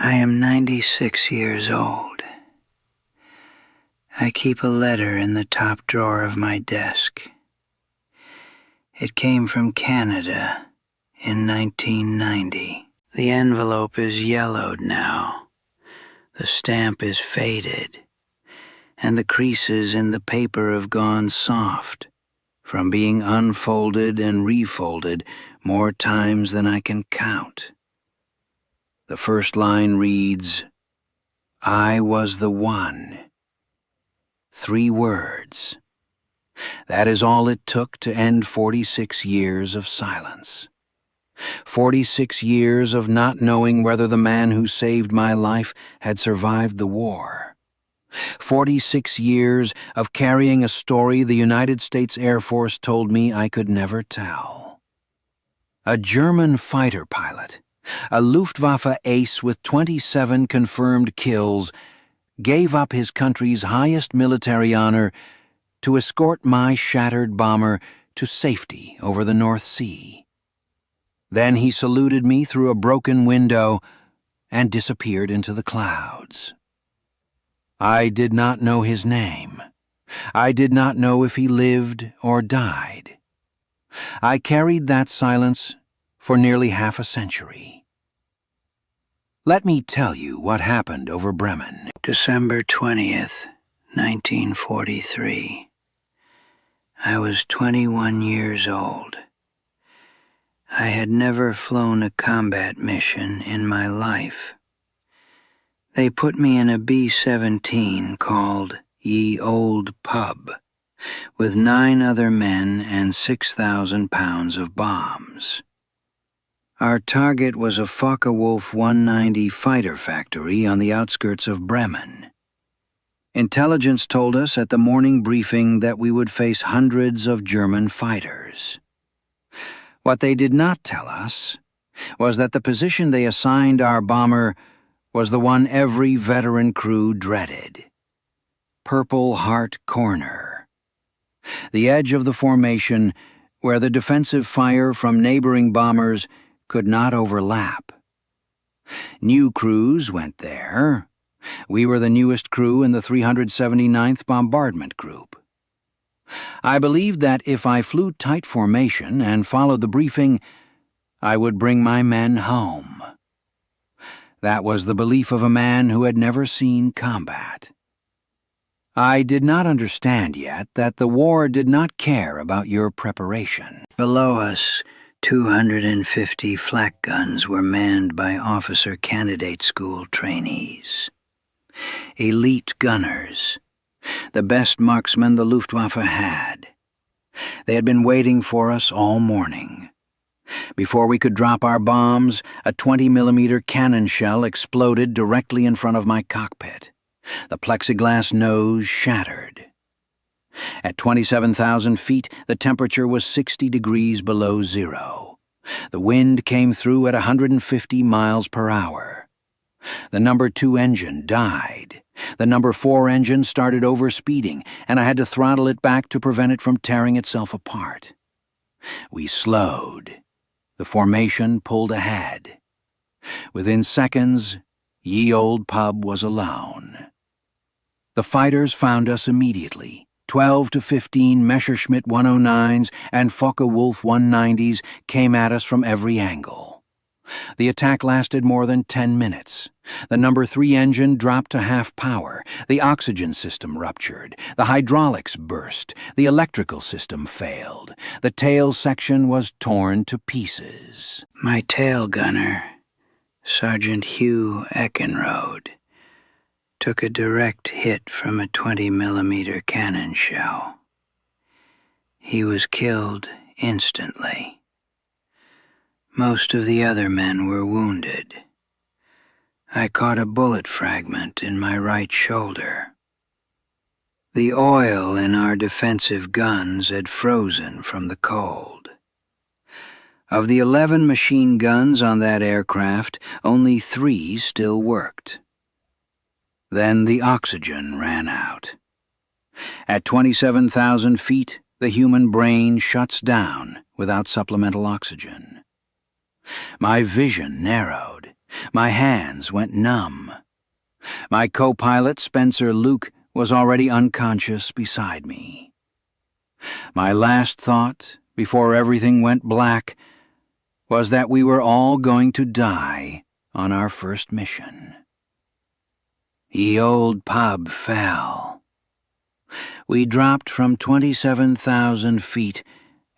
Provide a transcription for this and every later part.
I am 96 years old. I keep a letter in the top drawer of my desk. It came from Canada in 1990. The envelope is yellowed now. The stamp is faded, and the creases in the paper have gone soft from being unfolded and refolded more times than I can count. The first line reads, "I was the one." 3 words. That is all it took to end 46 years of silence. 46 years of not knowing whether the man who saved my life had survived the war. 46 years of carrying a story the United States Air Force told me I could never tell. A German fighter pilot, a Luftwaffe ace with 27 confirmed kills, gave up his country's highest military honor to escort my shattered bomber to safety over the North Sea. Then he saluted me through a broken window and disappeared into the clouds. I did not know his name. I did not know if he lived or died. I carried that silence for nearly half a century. Let me tell you what happened over Bremen. December 20th, 1943. I was 21 years old. I had never flown a combat mission in my life. They put me in a B-17 called Ye Old Pub, with 9 other men and 6,000 pounds of bombs. Our target was a Focke-Wulf 190 fighter factory on the outskirts of Bremen. Intelligence told us at the morning briefing that we would face hundreds of German fighters. What they did not tell us was that the position they assigned our bomber was the one every veteran crew dreaded: Purple Heart Corner, the edge of the formation where the defensive fire from neighboring bombers could not overlap. New crews went there. We were the newest crew in the 379th Bombardment Group. I believed that if I flew tight formation and followed the briefing, I would bring my men home. That was the belief of a man who had never seen combat. I did not understand yet that the war did not care about your preparation. Below us, 250 flak guns were manned by officer candidate school trainees. Elite gunners, the best marksmen the Luftwaffe had. They had been waiting for us all morning. Before we could drop our bombs, a 20mm cannon shell exploded directly in front of my cockpit. The plexiglass nose shattered. At 27,000 feet, the temperature was 60 degrees below zero. The wind came through at 150 miles per hour. The number 2 engine died. The number 4 engine started overspeeding, and I had to throttle it back to prevent it from tearing itself apart. We slowed. The formation pulled ahead. Within seconds, Ye Old Pub was alone. The fighters found us immediately. 12 to 15 Messerschmitt 109s and Focke-Wulf 190s came at us from every angle. The attack lasted more than 10 minutes. The number 3 engine dropped to half power. The oxygen system ruptured. The hydraulics burst. The electrical system failed. The tail section was torn to pieces. My tail gunner, Sergeant Hugh Eckenrode, took a direct hit from a 20mm cannon shell. He was killed instantly. Most of the other men were wounded. I caught a bullet fragment in my right shoulder. The oil in our defensive guns had frozen from the cold. Of the 11 machine guns on that aircraft, only 3 still worked. Then the oxygen ran out. At 27,000 feet, the human brain shuts down without supplemental oxygen. My vision narrowed, My hands went numb. My co-pilot, Spencer Luke, was already unconscious beside me. My last thought, before everything went black, was that we were all going to die on our first mission. The old pub fell. We dropped from 27,000 feet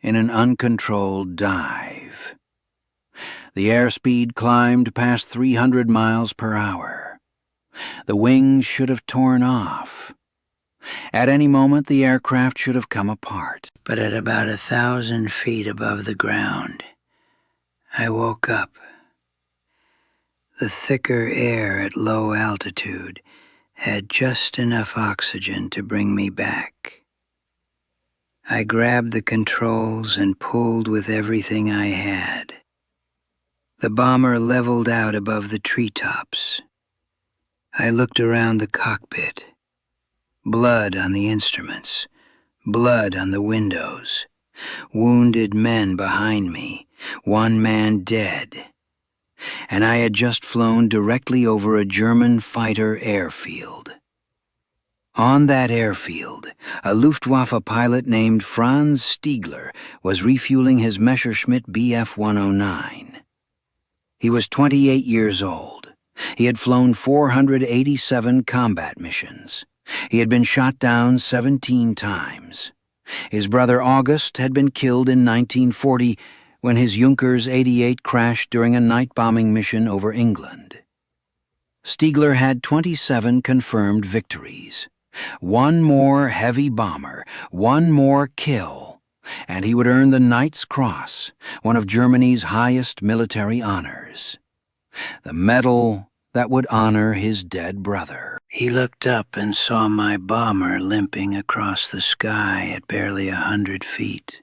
in an uncontrolled dive. The airspeed climbed past 300 miles per hour. The wings should have torn off. At any moment, the aircraft should have come apart. But at about 1,000 feet above the ground, I woke up. The thicker air at low altitude had just enough oxygen to bring me back. I grabbed the controls and pulled with everything I had. The bomber leveled out above the treetops. I looked around the cockpit. Blood on the instruments, blood on the windows, wounded men behind me, one man dead. And I had just flown directly over a German fighter airfield. On that airfield, a Luftwaffe pilot named Franz Stiegler was refueling his Messerschmitt Bf 109. He was 28 years old. He had flown 487 combat missions. He had been shot down 17 times. His brother August had been killed in 1940 when his Junkers 88 crashed during a night bombing mission over England. Stiegler had 27 confirmed victories. One more heavy bomber, one more kill, and he would earn the Knight's Cross, one of Germany's highest military honors. The medal that would honor his dead brother. He looked up and saw my bomber limping across the sky at barely 100 feet.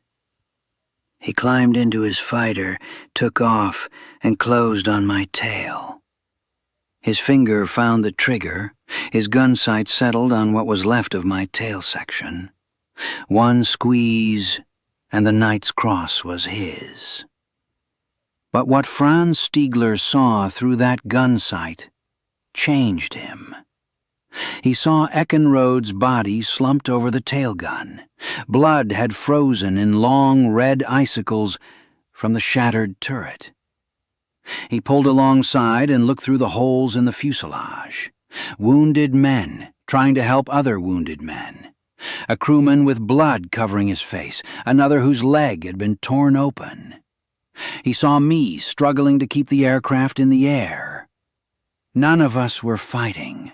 He climbed into his fighter, took off, and closed on my tail. His finger found the trigger, his gun sight settled on what was left of my tail section. One squeeze, and the Knight's Cross was his. But what Franz Stiegler saw through that gun sight changed him. He saw Eckenrode's body slumped over the tailgun. Blood had frozen in long red icicles from the shattered turret. He pulled alongside and looked through the holes in the fuselage. Wounded men trying to help other wounded men. A crewman with blood covering his face, another whose leg had been torn open. He saw me struggling to keep the aircraft in the air. None of us were fighting.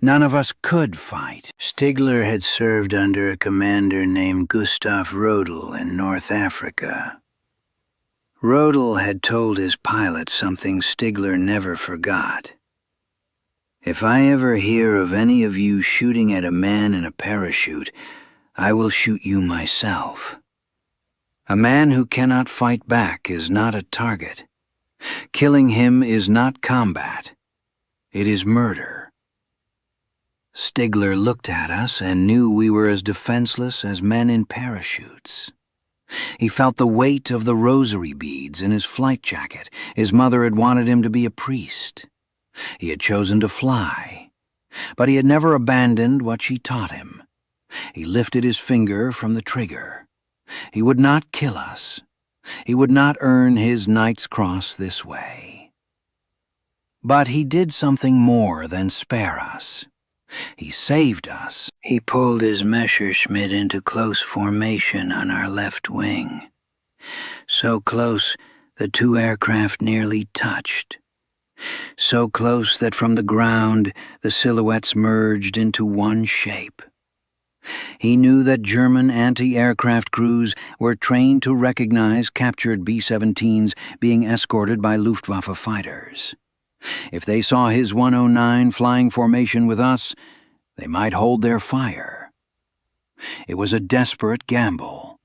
None of us could fight. Stiegler had served under a commander named Gustav Rodel in North Africa. Rodel had told his pilot something Stiegler never forgot. If I ever hear of any of you shooting at a man in a parachute, I will shoot you myself. A man who cannot fight back is not a target. Killing him is not combat. It is murder. Stiegler looked at us and knew we were as defenseless as men in parachutes. He felt the weight of the rosary beads in his flight jacket. His mother had wanted him to be a priest. He had chosen to fly, but he had never abandoned what she taught him. He lifted his finger from the trigger. He would not kill us. He would not earn his Knight's Cross this way. But he did something more than spare us. He saved us. He pulled his Messerschmitt into close formation on our left wing. So close the two aircraft nearly touched. So close that from the ground the silhouettes merged into one shape. He knew that German anti-aircraft crews were trained to recognize captured B-17s being escorted by Luftwaffe fighters. If they saw his 109 flying formation with us, they might hold their fire. It was a desperate gamble.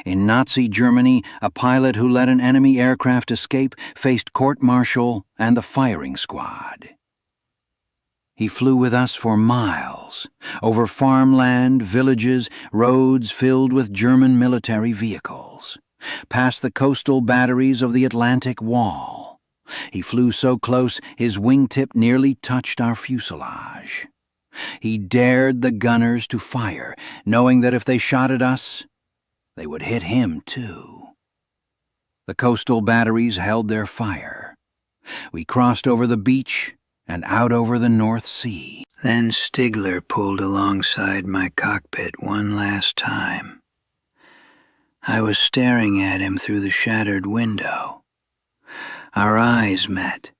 In Nazi Germany, a pilot who let an enemy aircraft escape faced court-martial and the firing squad. He flew with us for miles, over farmland, villages, roads filled with German military vehicles, past the coastal batteries of the Atlantic Wall. He flew so close his wingtip nearly touched our fuselage. He dared the gunners to fire, knowing that if they shot at us, they would hit him too. The coastal batteries held their fire. We crossed over the beach and out over the North Sea. Then Stigler pulled alongside my cockpit one last time. I was staring at him through the shattered window. Our eyes met.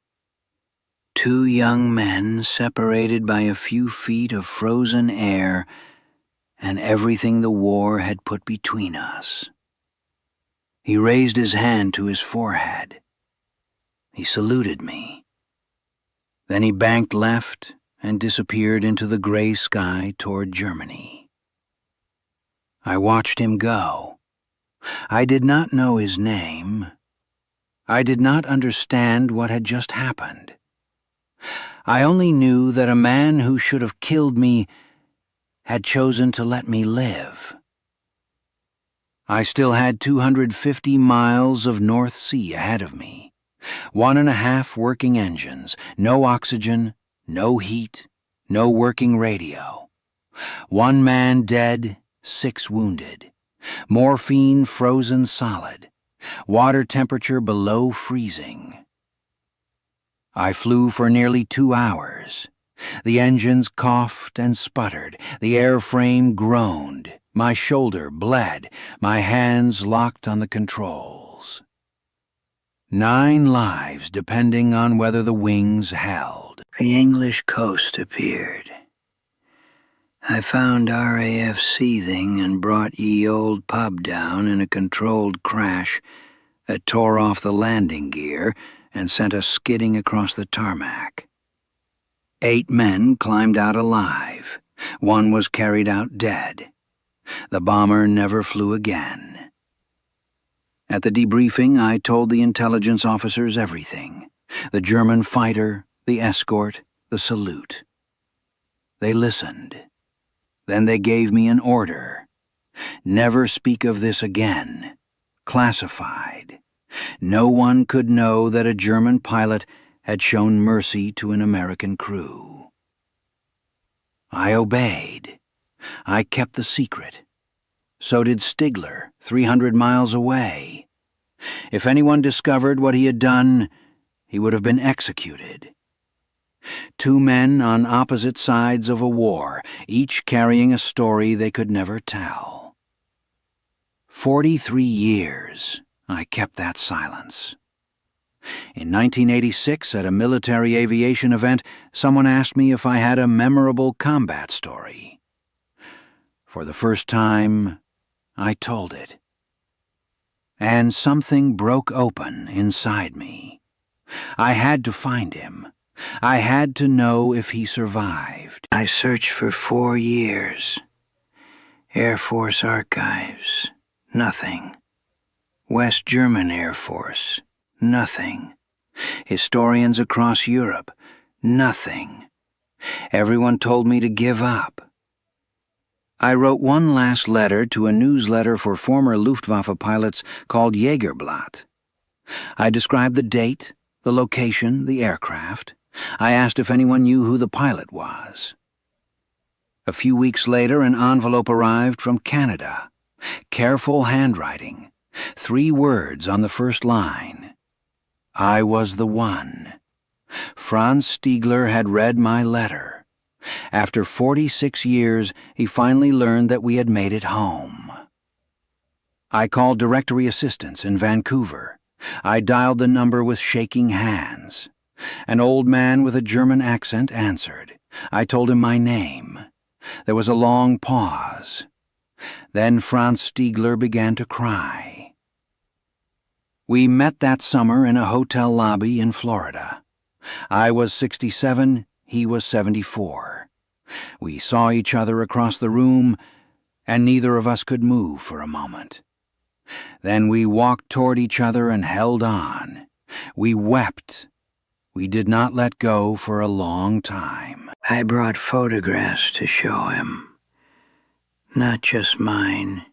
Two young men separated by a few feet of frozen air and everything the war had put between us. He raised his hand to his forehead. He saluted me. Then he banked left and disappeared into the gray sky toward Germany. I watched him go. I did not know his name. I did not understand what had just happened. I only knew that a man who should have killed me had chosen to let me live. I still had 250 miles of North Sea ahead of me. 1.5 working engines, no oxygen, no heat, no working radio. 1 man dead, 6 wounded. Morphine frozen solid. Water temperature below freezing. I flew for nearly 2 hours. The engines coughed and sputtered. The airframe groaned. My shoulder bled. My hands locked on the controls. 9 lives depending on whether the wings held. The English coast appeared. I found RAF seething and brought ye old pub down in a controlled crash that tore off the landing gear and sent us skidding across the tarmac. 8 men climbed out alive. 1 was carried out dead. The bomber never flew again. At the debriefing, I told the intelligence officers everything. The German fighter, the escort, the salute. They listened. Then they gave me an order. Never speak of this again. Classified. No one could know that a German pilot had shown mercy to an American crew. I obeyed. I kept the secret. So did Stigler, 300 miles away. If anyone discovered what he had done, he would have been executed. 2 men on opposite sides of a war, each carrying a story they could never tell. 43 years I kept that silence. In 1986, at a military aviation event, someone asked me if I had a memorable combat story. For the first time, I told it. And something broke open inside me. I had to find him. I had to know if he survived. I searched for 4 years. Air Force archives, nothing. West German Air Force, nothing. Historians across Europe, nothing. Everyone told me to give up. I wrote one last letter to a newsletter for former Luftwaffe pilots called Jägerblatt. I described the date, the location, the aircraft. I asked if anyone knew who the pilot was. A few weeks later, an envelope arrived from Canada. Careful handwriting. 3 words on the first line. I was the one. Franz Stigler had read my letter. After 46 years, he finally learned that we had made it home. I called directory assistance in Vancouver. I dialed the number with shaking hands. An old man with a German accent answered. I told him my name. There was a long pause. Then Franz Stigler began to cry. We met that summer in a hotel lobby in Florida. I was 67, he was 74. We saw each other across the room, and neither of us could move for a moment. Then we walked toward each other and held on. We wept. We did not let go for a long time. I brought photographs to show him. Not just mine,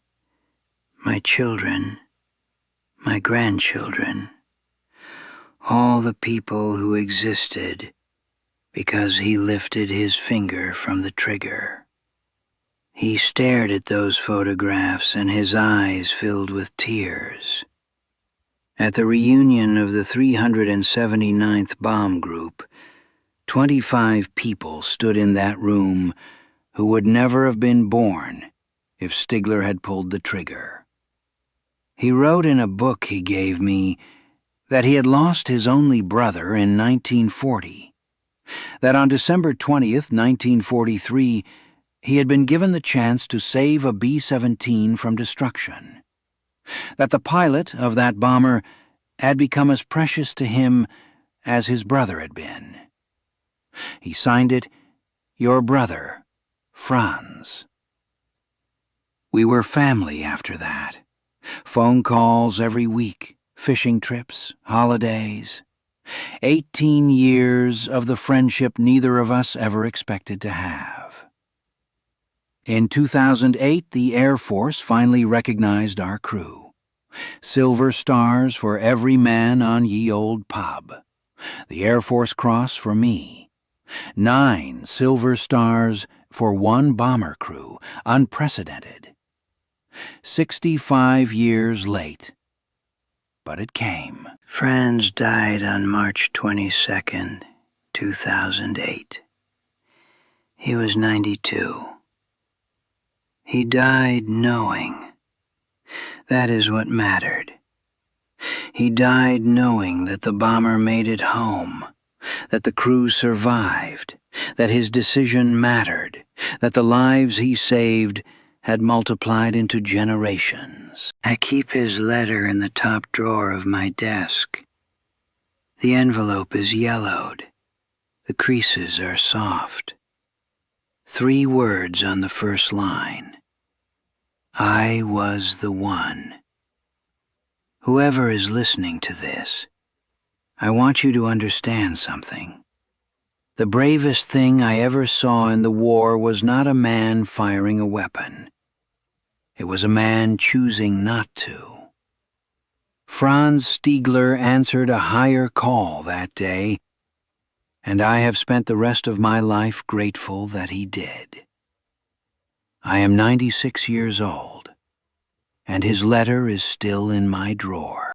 my children, my grandchildren. all the people who existed because he lifted his finger from the trigger. He stared at those photographs and his eyes filled with tears. At the reunion of the 379th Bomb Group, 25 people stood in that room who would never have been born if Stigler had pulled the trigger. He wrote in a book he gave me that he had lost his only brother in 1940, that on December 20th, 1943, he had been given the chance to save a B-17 from destruction, that the pilot of that bomber had become as precious to him as his brother had been. He signed it, "Your brother, Franz." We were family after that. Phone calls every week, fishing trips, holidays. 18 years of the friendship neither of us ever expected to have. In 2008, the Air Force finally recognized our crew. Silver stars for every man on ye old pub. The Air Force Cross for me. 9 silver stars for one bomber crew, unprecedented. 65 years late, but it came. Franz died on March 22nd, 2008. He was 92. He died knowing. That is what mattered. He died knowing that the bomber made it home, that the crew survived, that his decision mattered, that the lives he saved had multiplied into generations. I keep his letter in the top drawer of my desk. The envelope is yellowed. The creases are soft. 3 words on the first line. I was the one. Whoever is listening to this, I want you to understand something. The bravest thing I ever saw in the war was not a man firing a weapon. It was a man choosing not to. Franz Stigler answered a higher call that day, and I have spent the rest of my life grateful that he did. I am 96 years old, and his letter is still in my drawer.